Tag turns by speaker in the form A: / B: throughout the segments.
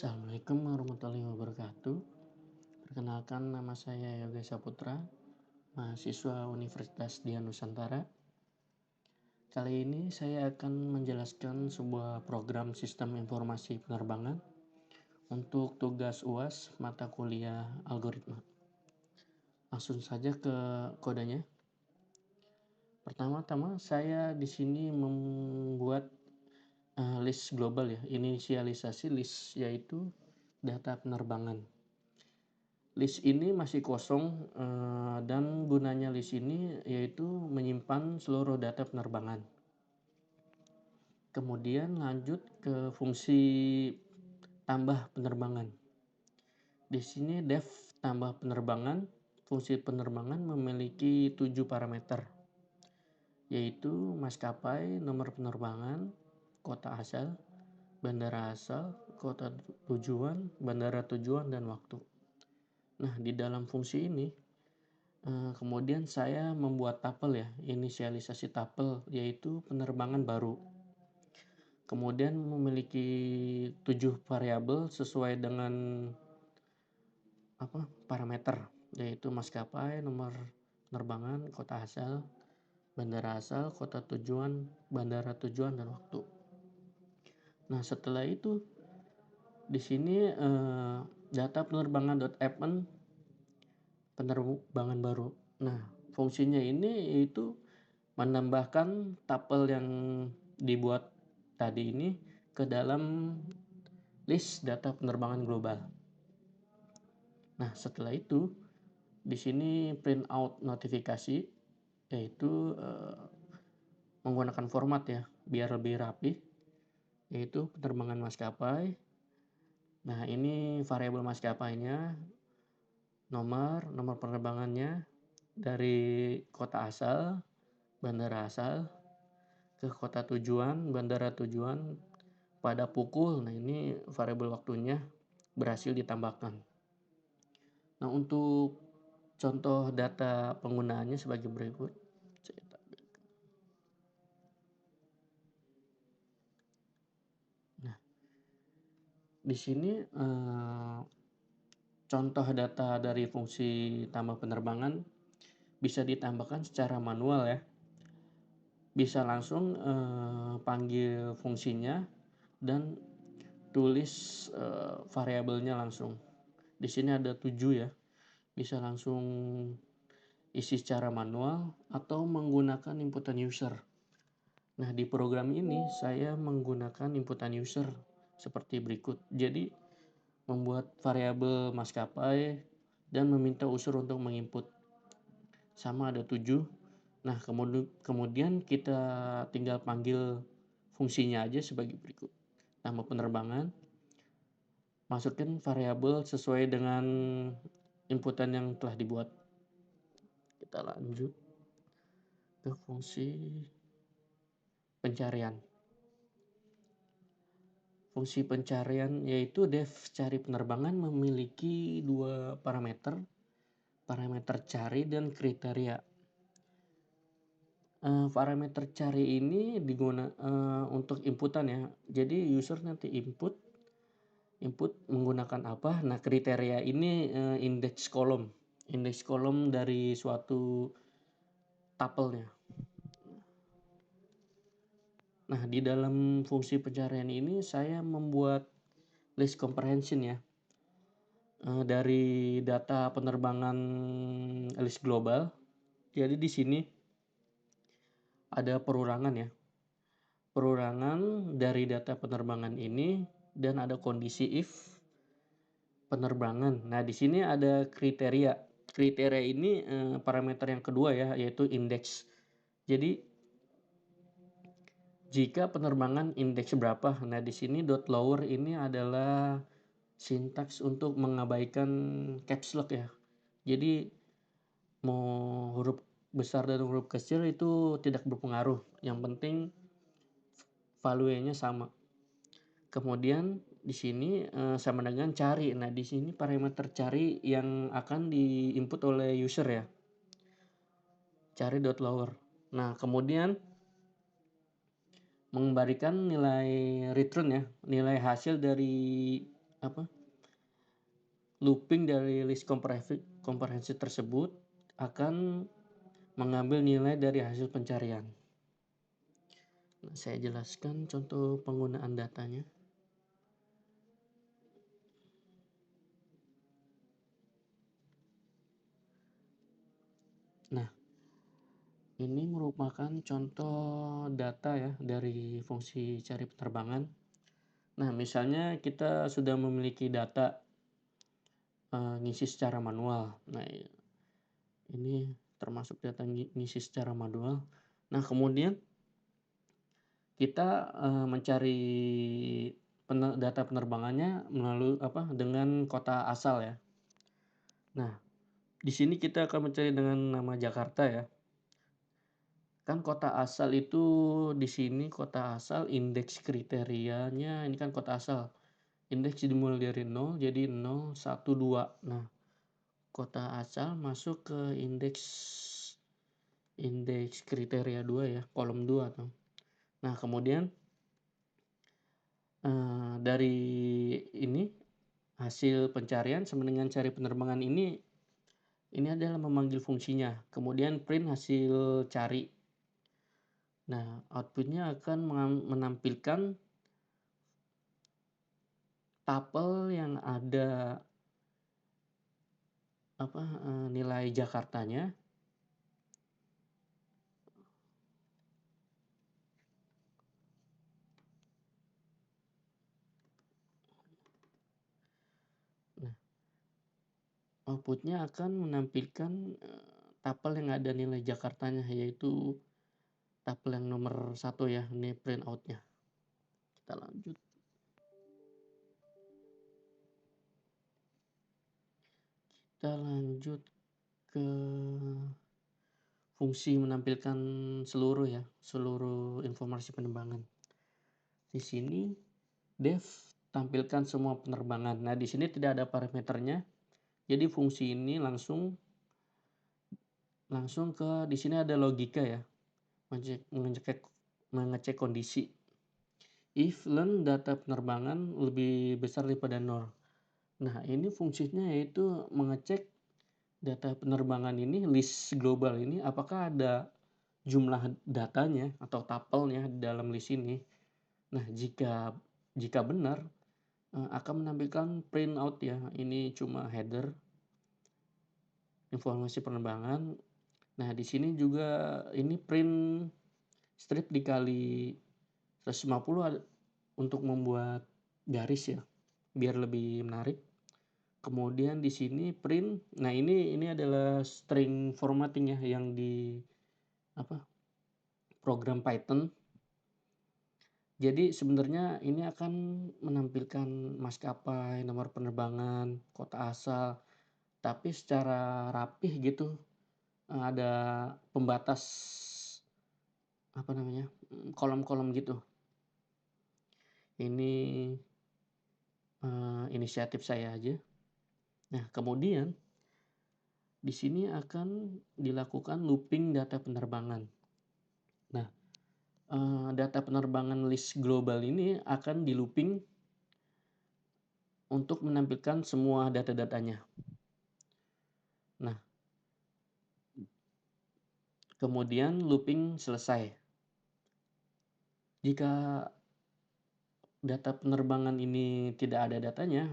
A: Assalamualaikum warahmatullahi wabarakatuh. Perkenalkan, nama saya Yoga Saputra, mahasiswa Universitas Dian Nusantara. Kali ini saya akan menjelaskan sebuah program sistem informasi penerbangan untuk tugas UAS mata kuliah algoritma. Langsung saja ke kodenya. Pertama-tama saya di sini membuat list global ya, inisialisasi list yaitu data penerbangan. List ini masih kosong dan gunanya list ini yaitu menyimpan seluruh data penerbangan. Kemudian lanjut ke fungsi tambah penerbangan. Di sini def tambah penerbangan, fungsi penerbangan memiliki 7 parameter, yaitu maskapai, nomor penerbangan, kota asal, bandara asal, kota tujuan, bandara tujuan, dan waktu. Nah, di dalam fungsi ini kemudian saya membuat tapel ya, inisialisasi tapel yaitu penerbangan baru. Kemudian memiliki 7 variabel sesuai dengan parameter, yaitu maskapai, nomor penerbangan, kota asal, bandara asal, kota tujuan, bandara tujuan, dan waktu. Nah, setelah itu di sini data penerbangan.happen penerbangan baru. Nah, fungsinya ini yaitu menambahkan tapel yang dibuat tadi ini ke dalam list data penerbangan global. Nah, setelah itu di sini print out notifikasi, yaitu menggunakan format ya biar lebih rapi, yaitu penerbangan maskapai. Nah, ini variabel maskapainya, nomor penerbangannya dari kota asal, bandara asal, ke kota tujuan, bandara tujuan pada pukul. Nah, ini variabel waktunya berhasil ditambahkan. Nah, untuk contoh data penggunaannya sebagai berikut. Saya tampilkan. Nah, di sini contoh data dari fungsi tambah penerbangan bisa ditambahkan secara manual ya. Bisa langsung panggil fungsinya dan tulis variabelnya langsung. Di sini ada 7 ya. Bisa langsung isi secara manual atau menggunakan inputan user. Nah, di program ini saya menggunakan inputan user seperti berikut. Jadi, membuat variabel maskapai dan meminta user untuk menginput. Sama ada 7. Nah, kemudian kita tinggal panggil fungsinya aja sebagai berikut. Nama penerbangan, masukin variabel sesuai dengan inputan yang telah dibuat. Kita lanjut ke fungsi pencarian. Fungsi pencarian yaitu def cari penerbangan memiliki 2 parameter, parameter cari dan kriteria. Parameter cari ini untuk inputan ya. Jadi user nanti input menggunakan apa. Nah, kriteria ini indeks kolom dari suatu tapelnya. Nah, di dalam fungsi pencarian ini saya membuat list comprehension ya. Dari data penerbangan list global. Jadi di sini ada perorangan ya. Perorangan dari data penerbangan ini dan ada kondisi if penerbangan. Nah, di sini ada kriteria. Kriteria ini parameter yang kedua ya, yaitu indeks. Jadi jika penerbangan indeks berapa. Nah, di sini dot lower ini adalah sintaks untuk mengabaikan caps lock ya. Jadi mau huruf besar dan huruf kecil itu tidak berpengaruh. Yang penting value-nya sama. Kemudian di sini sama dengan cari. Nah, di sini parameter cari yang akan diinput oleh user ya. Cari dot lower. Nah, kemudian mengembalikan nilai return ya, nilai hasil dari apa, looping dari list komprehensif tersebut akan mengambil nilai dari hasil pencarian. Nah, saya jelaskan contoh penggunaan datanya. Nah, ini merupakan contoh data ya dari fungsi cari penerbangan. Nah, misalnya kita sudah memiliki data ngisi secara manual. Nah, ini termasuk data ngisi secara manual. Nah, kemudian kita mencari data penerbangannya melalui dengan kota asal ya. Nah, di sini kita akan mencari dengan nama Jakarta ya. Kan kota asal itu di sini kota asal indeks kriterianya ini kan kota asal. Indeks dimulai dari 0 jadi 0, 1, 2. Nah, kota asal masuk ke indeks kriteria 2 ya, kolom 2 tuh. Nah, kemudian dari ini hasil pencarian sama dengan cari penerbangan ini adalah memanggil fungsinya. Kemudian print hasil cari. Nah, outputnya akan menampilkan tapel yang ada nilai Jakartanya. Nah, outputnya akan menampilkan tapel yang ada nilai Jakartanya, yaitu tapel yang nomor 1 ya, ini print outnya. Kita lanjut. Kita lanjut ke fungsi menampilkan seluruh informasi penerbangan. Di sini dev tampilkan semua penerbangan. Nah, di sini tidak ada parameternya. Jadi fungsi ini langsung ke di sini ada logika ya. Mengecek kondisi. If len data penerbangan lebih besar daripada 0. Nah, ini fungsinya yaitu mengecek data penerbangan ini, list global ini apakah ada jumlah datanya atau tapelnya di dalam list ini. Nah, jika benar akan menampilkan print out ya. Ini cuma header informasi penerbangan. Nah, di sini juga ini print strip dikali 150 untuk membuat garis ya, biar lebih menarik. Kemudian di sini print. Nah, ini adalah string formatting ya yang di program Python. Jadi sebenarnya ini akan menampilkan maskapai, nomor penerbangan, kota asal, tapi secara rapih gitu. Ada pembatas kolom-kolom gitu. Ini inisiatif saya aja. Nah, kemudian di sini akan dilakukan looping data penerbangan. Nah, data penerbangan list global ini akan di looping untuk menampilkan semua data-datanya. Nah, kemudian looping selesai. Jika data penerbangan ini tidak ada datanya,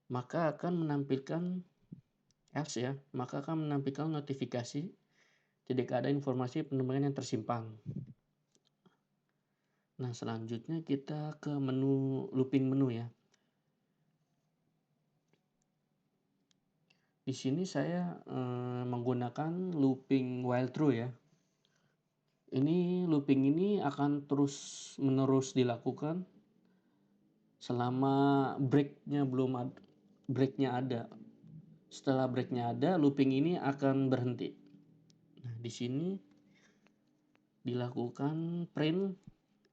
A: maka akan menampilkan notifikasi tidak ada informasi penerbangan yang tersimpan. Nah, selanjutnya kita ke looping menu ya. Di sini saya menggunakan looping while true ya. Ini looping ini akan terus-menerus dilakukan selama breaknya ada. Setelah breaknya ada, looping ini akan berhenti. Nah, di sini dilakukan print.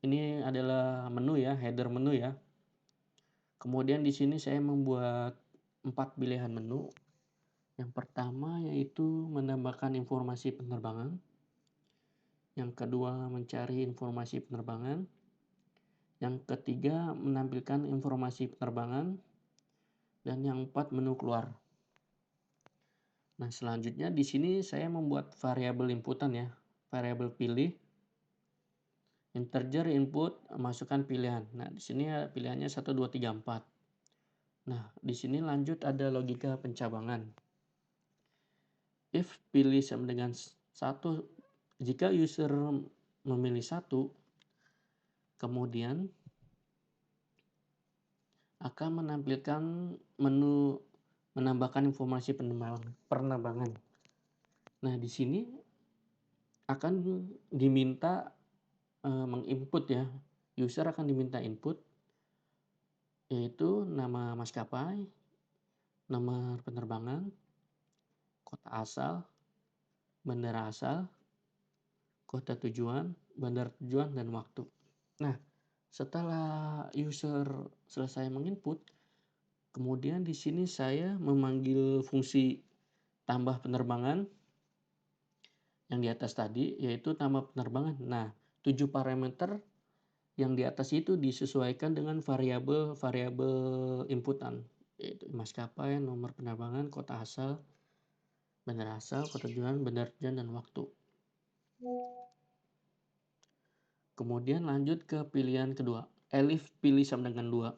A: Ini adalah menu ya, header menu ya. Kemudian di sini saya membuat 4 pilihan menu. Yang pertama yaitu menambahkan informasi penerbangan. Yang kedua mencari informasi penerbangan. Yang ketiga, menampilkan informasi penerbangan. Dan yang keempat, menu keluar. Nah, selanjutnya di sini saya membuat variabel inputan ya. Variabel pilih, integer input, masukkan pilihan. Nah, di sini pilihannya 1, 2, 3, 4. Nah, di sini lanjut ada logika pencabangan. If pilih sama dengan 1, jika user memilih 1, kemudian akan menampilkan menu menambahkan informasi penerbangan. Nah, di sini akan diminta menginput ya. User akan diminta input yaitu nama maskapai, nomor penerbangan, kota asal, bandara asal, kota tujuan, bandara tujuan, dan waktu. Nah, setelah user selesai menginput, kemudian di sini saya memanggil fungsi tambah penerbangan yang di atas tadi, yaitu tambah penerbangan. Nah, 7 parameter yang di atas itu disesuaikan dengan variabel inputan, yaitu maskapai, nomor penerbangan, kota asal, bandara asal, kota tujuan, bandara tujuan, dan waktu. Kemudian lanjut ke pilihan kedua, elif pilih sama dengan 2.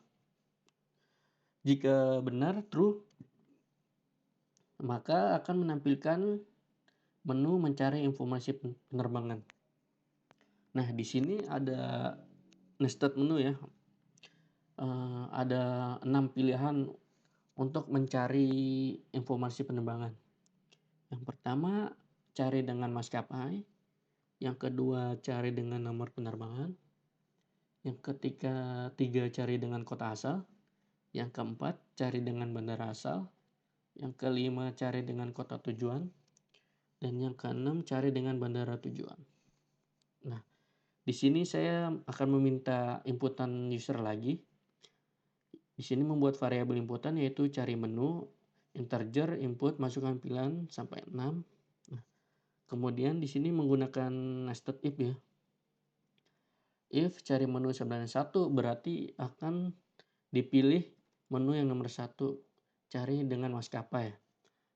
A: Jika benar true, maka akan menampilkan menu mencari informasi penerbangan. Nah, di sini ada nested menu ya. Ada 6 pilihan untuk mencari informasi penerbangan. Yang pertama, cari dengan maskapai. Yang kedua, cari dengan nomor penerbangan. Yang ketiga, cari dengan kota asal. Yang keempat, cari dengan bandara asal. Yang kelima, cari dengan kota tujuan. Dan yang keenam, cari dengan bandara tujuan. Nah, di sini saya akan meminta inputan user lagi. Di sini membuat variabel inputan yaitu cari menu, integer, input, masukkan pilihan sampai 6. Nah, kemudian di sini menggunakan nested if ya. If cari menu sama dengan 1 berarti akan dipilih menu yang nomor 1, cari dengan maskapai.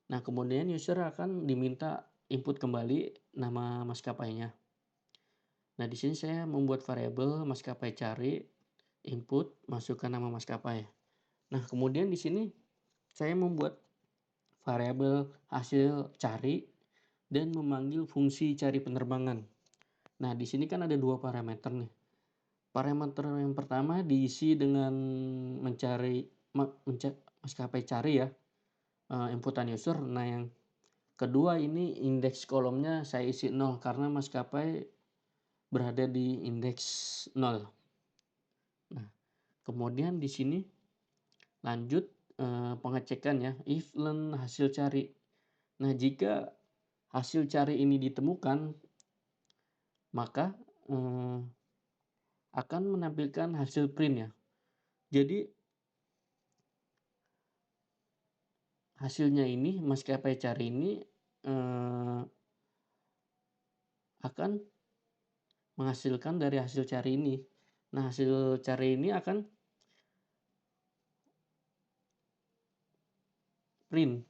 A: Nah, kemudian user akan diminta input kembali nama maskapainya. Nah, di sini saya membuat variabel maskapai cari, input, masukkan nama maskapai. Nah, kemudian di sini saya membuat variabel hasil cari dan memanggil fungsi cari penerbangan. Nah, di sini kan ada 2 parameter nih. Parameter yang pertama diisi dengan mencari maskapai cari ya, inputan user. Nah, yang kedua ini indeks kolomnya saya isi 0 karena maskapai berada di indeks 0. Nah, kemudian di sini lanjut pengecekan ya, if len hasil cari. Nah, jika hasil cari ini ditemukan, maka akan menampilkan hasil print ya. Jadi hasilnya ini, maskapai cari ini akan menghasilkan dari hasil cari ini. Nah, hasil cari ini akan print,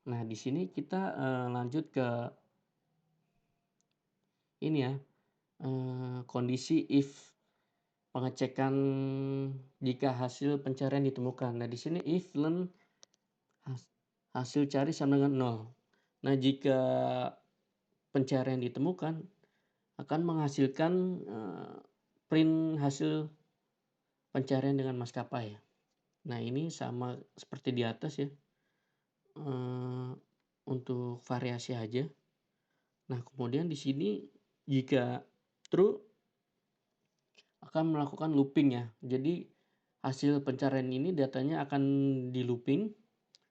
A: Nah, di sini kita lanjut ke ini ya, kondisi if pengecekan jika hasil pencarian ditemukan. Nah, di sini if len hasil cari sama dengan 0. Nah, jika pencarian ditemukan akan menghasilkan print hasil pencarian dengan maskapai. Nah, ini sama seperti di atas ya. Untuk variasi aja. Nah, kemudian di sini jika true akan melakukan looping ya. Jadi hasil pencarian ini datanya akan di looping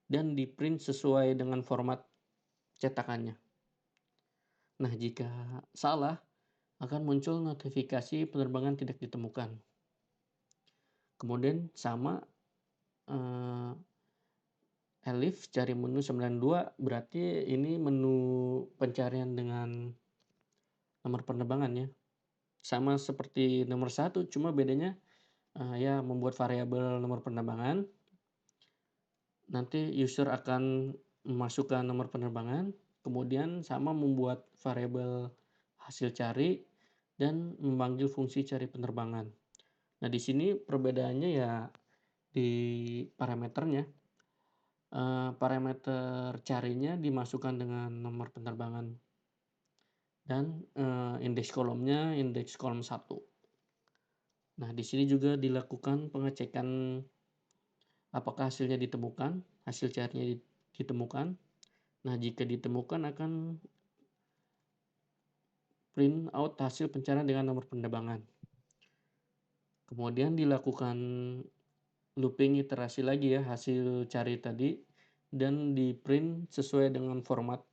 A: dan di print sesuai dengan format cetakannya. Nah, jika salah akan muncul notifikasi penerbangan tidak ditemukan. Kemudian sama Elif cari menu 92 berarti ini menu pencarian dengan nomor penerbangan ya. Sama seperti nomor 1 cuma bedanya, ya membuat variabel nomor penerbangan, nanti user akan memasukkan nomor penerbangan, kemudian sama membuat variabel hasil cari dan memanggil fungsi cari penerbangan. Nah, di sini perbedaannya ya di parameternya. Parameter carinya dimasukkan dengan nomor penerbangan dan, indeks kolomnya indeks kolom 1. Nah, di sini juga dilakukan pengecekan apakah hasilnya ditemukan, hasil carinya ditemukan. Nah, jika ditemukan akan print out hasil pencarian dengan nomor penerbangan. Kemudian dilakukan looping iterasi lagi ya hasil cari tadi dan di-print sesuai dengan format.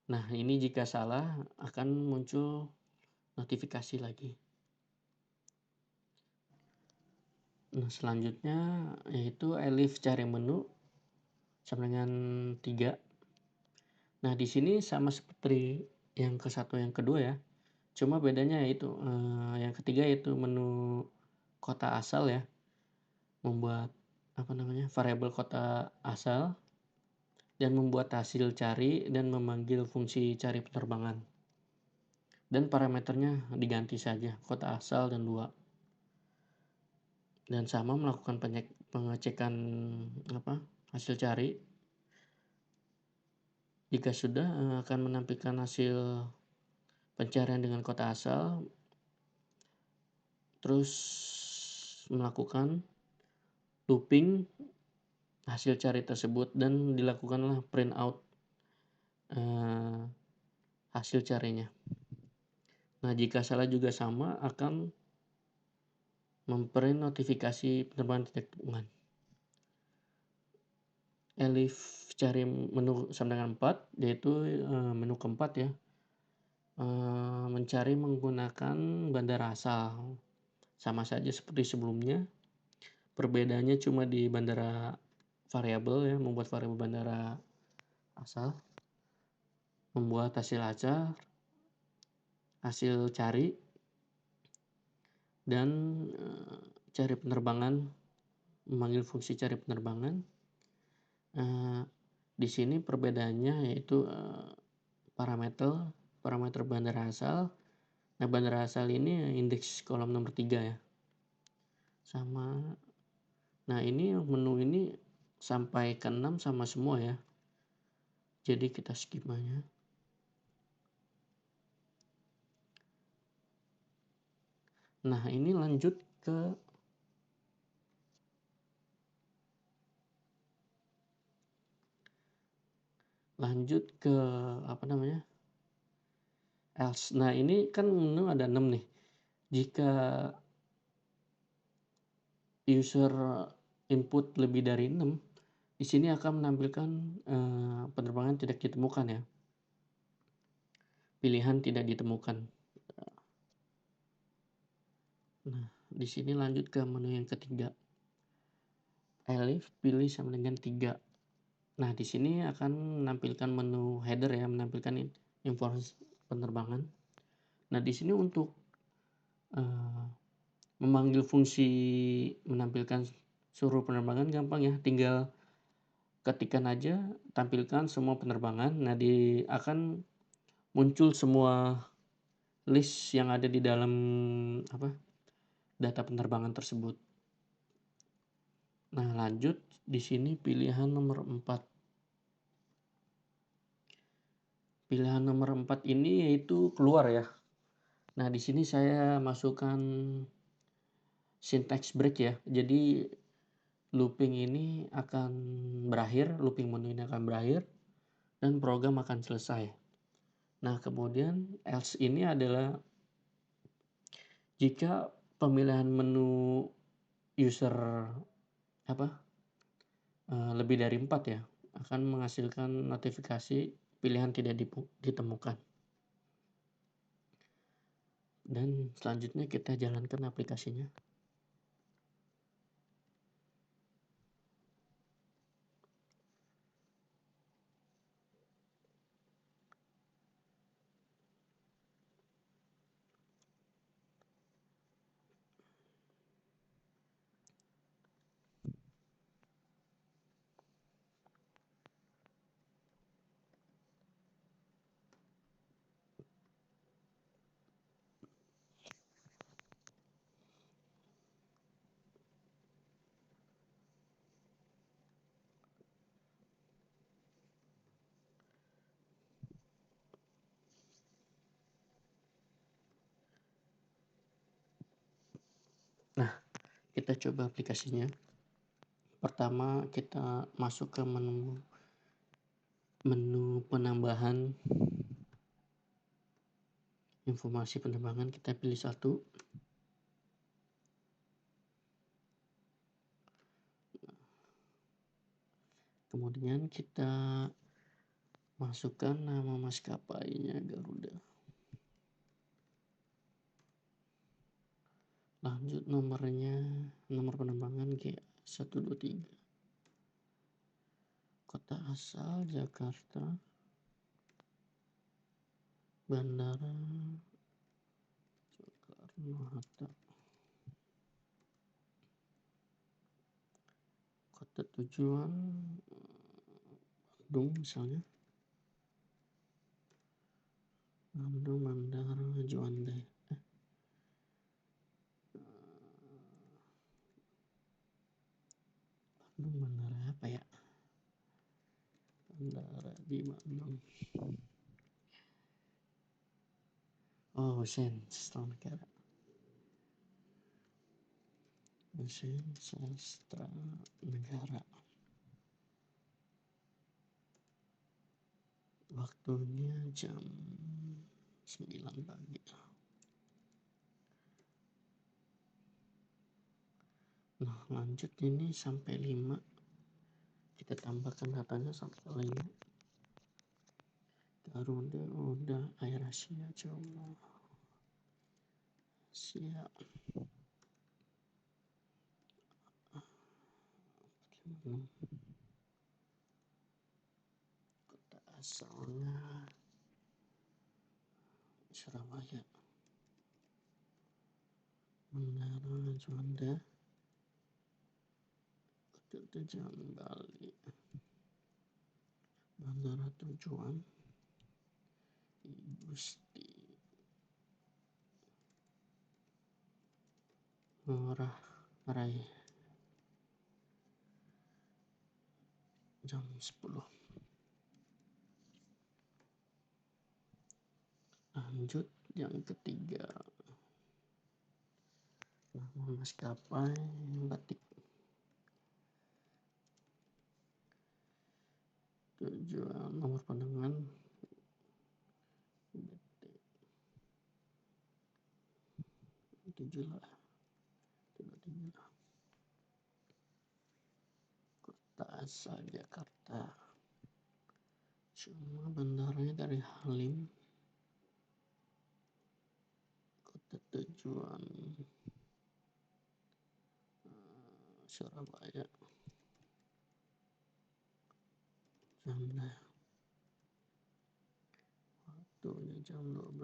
A: Nah, ini jika salah akan muncul notifikasi lagi. Nah, selanjutnya yaitu elif cari menu sama dengan 3. Nah, di sini sama seperti yang ke-1 yang kedua ya. Cuma bedanya yaitu, yang ketiga yaitu menu kota asal ya. Membuat variabel kota asal dan membuat hasil cari dan memanggil fungsi cari penerbangan. Dan parameternya diganti saja, kota asal dan 2. Dan sama melakukan pengecekan hasil cari. Jika sudah, akan menampilkan hasil pencarian dengan kota asal, terus melakukan looping hasil cari tersebut dan dilakukanlah print out hasil carinya. Nah, jika salah juga sama akan memprint notifikasi penerbangan tidak ditemukan. Elif cari menu sama dengan 4 yaitu menu keempat ya. Mencari menggunakan bandara asal. Sama saja seperti sebelumnya. Perbedaannya cuma di bandara variabel ya, membuat variabel bandara asal, membuat hasil acak, hasil cari, dan cari penerbangan, memanggil fungsi cari penerbangan. Di sini perbedaannya yaitu parameter bandara asal. Nah, bandara asal ini indeks kolom nomor 3 ya. Sama. Nah, ini menu ini sampai ke-6 sama semua ya. Jadi kita skip aja. Nah, ini lanjut ke else. Nah, ini kan menu ada 6 nih. Jika user input lebih dari 6, di sini akan menampilkan penerbangan tidak ditemukan ya. Pilihan tidak ditemukan. Nah, di sini lanjut ke menu yang ketiga. Elif pilih sama dengan 3. Nah, di sini akan menampilkan menu header ya, menampilkan informasi penerbangan. Nah, di sini untuk memanggil fungsi menampilkan seluruh penerbangan gampang ya, tinggal ketikkan aja tampilkan semua penerbangan. Nah, akan muncul semua list yang ada di dalam data penerbangan tersebut. Nah, lanjut di sini pilihan nomor 4. Pilihan nomor 4 ini yaitu keluar ya. Nah, di sini saya masukkan syntax break ya. Jadi looping ini akan berakhir, looping menu ini akan berakhir dan program akan selesai. Nah, kemudian else ini adalah jika pemilihan menu user lebih dari 4 ya, akan menghasilkan notifikasi pilihan tidak ditemukan. Dan selanjutnya kita jalankan aplikasinya. Kita coba aplikasinya. Pertama kita masuk ke menu penambahan informasi penerbangan, kita pilih satu. Kemudian kita masukkan nama maskapainya Garuda. Lanjut nomornya, nomor penerbangan GA123. Kota asal Jakarta. Bandara Soekarno-Hatta. Kota tujuan Bandung misalnya. Bandung Bandara Juanda. Bandung bandara apa ya? Bandara di Bandung. Oh, Hussein Sastra Negara. Hussein Sastra Negara. Waktunya jam 9 pagi. Nah, lanjut ini sampai 5. Kita tambahkan datanya sampai 5. Garuda udah Air Asia coba. Asia. Kota asalnya Surabaya. Bandara Juanda. Kota tujuan Bali. Bandara tujuan Igusti Ngurah Rai. Jam 10. Lanjut yang ketiga, nama maskapai Batik. Tujuan nomor penerbangan BT 7 lah. Kota asal Jakarta. Cuma bandaranya dari Halim. Kota tujuan Surabaya. Jam waktunya jam 12.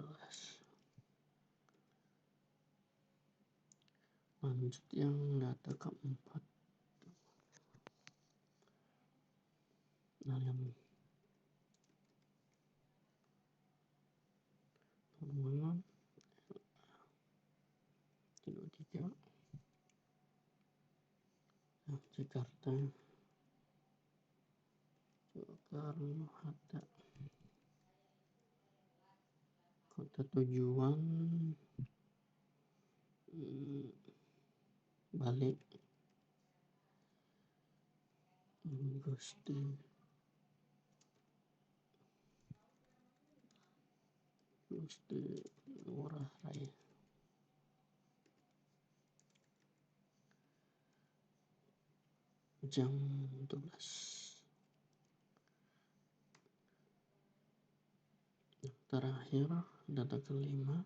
A: Lanjut yang data keempat. Nah, yang penerbangan 3 Jakarta Soekarno-Hatta. Kota tujuan Bali. Gusti Ngurah Rai. Jam 12. Terakhir data kelima,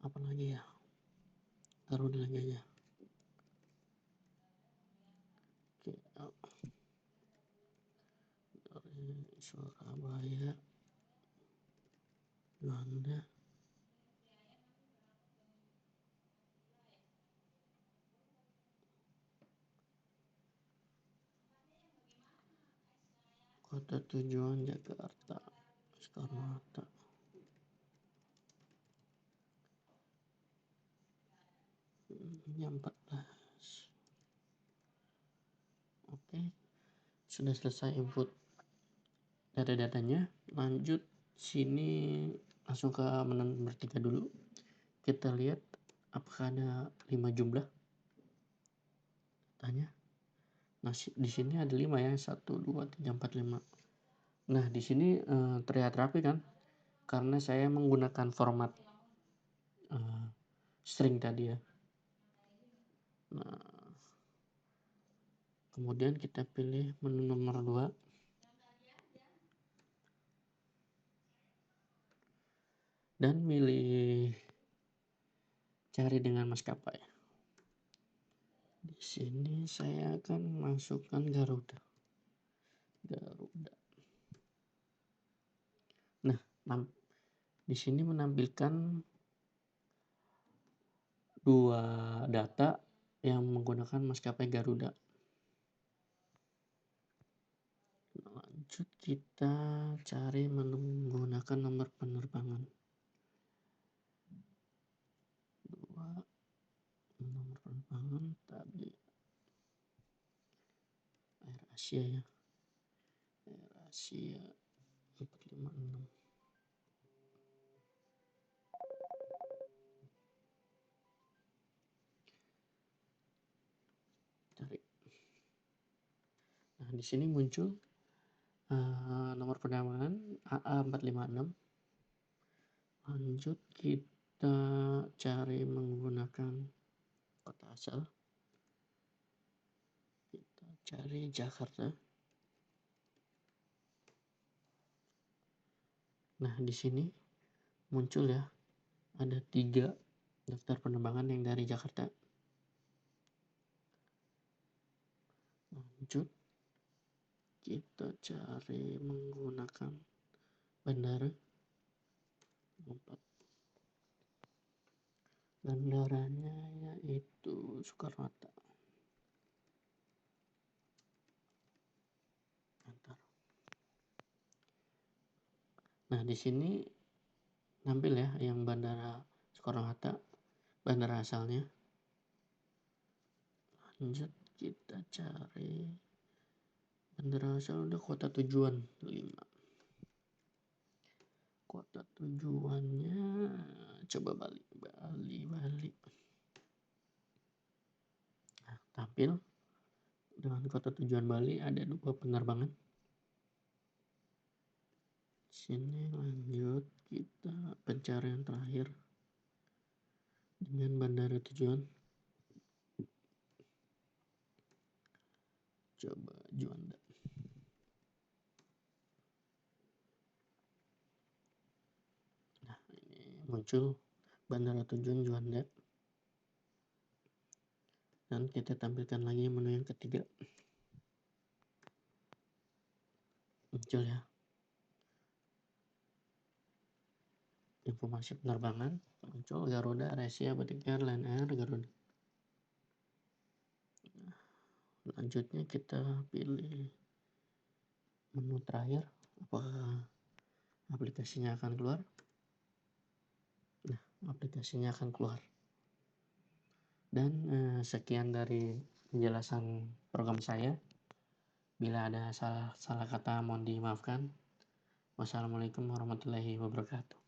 A: apa lagi ya, taruh lagi aja. Oke, dari Surabaya Juanda. Kota tujuan Jakarta Soekarno-Hatta. Jam 14. Oke, sudah selesai input data-datanya. Lanjut sini langsung ke menu nomor 3 dulu. Kita lihat apakah ada 5 jumlah datanya. Nah, di sini ada 5 ya, 1, 2, 3, 4, 5. Nah, di sini terlihat rapi kan? Karena saya menggunakan format string tadi ya. Nah, kemudian kita pilih menu nomor 2. Dan milih cari dengan maskapai. Di sini saya akan masukkan Garuda. Nah, di sini menampilkan 2 data yang menggunakan maskapai Garuda. Lanjut kita cari menggunakan nomor penerbangan. 2 nomor penerbangan tadi Air Asia ya. Air Asia 456. Cari. Nah, di sini muncul nomor penerbangan AA456. Lanjut kita cari menggunakan kota asal. Kita cari Jakarta. Nah, di sini muncul ya, ada 3 daftar penerbangan yang dari Jakarta. Lanjut kita cari menggunakan bandara 4. Bandaranya yaitu Soekarno-Hatta. Antar. Nah, di sini nampil ya yang bandara Soekarno-Hatta, bandara asalnya. Lanjut kita cari bandara asal, udah kota tujuan 5. Kota tujuannya coba Bali. Nah, tampil dengan kota tujuan Bali ada 2 penerbangan. Sini lanjut kita pencarian terakhir dengan bandara tujuan. Coba Juanda. Nah, ini muncul bandara tujuan Juanda. Dan kita tampilkan lagi menu yang ketiga. Muncul ya informasi penerbangan, muncul Garuda, AirAsia, Batik Air, Lion Air, Garuda. Nah, lanjutnya kita pilih menu terakhir, apakah aplikasinya akan keluar. Nah, aplikasinya akan keluar. Dan sekian dari penjelasan program saya. Bila ada salah kata mohon dimaafkan. Wassalamualaikum warahmatullahi wabarakatuh.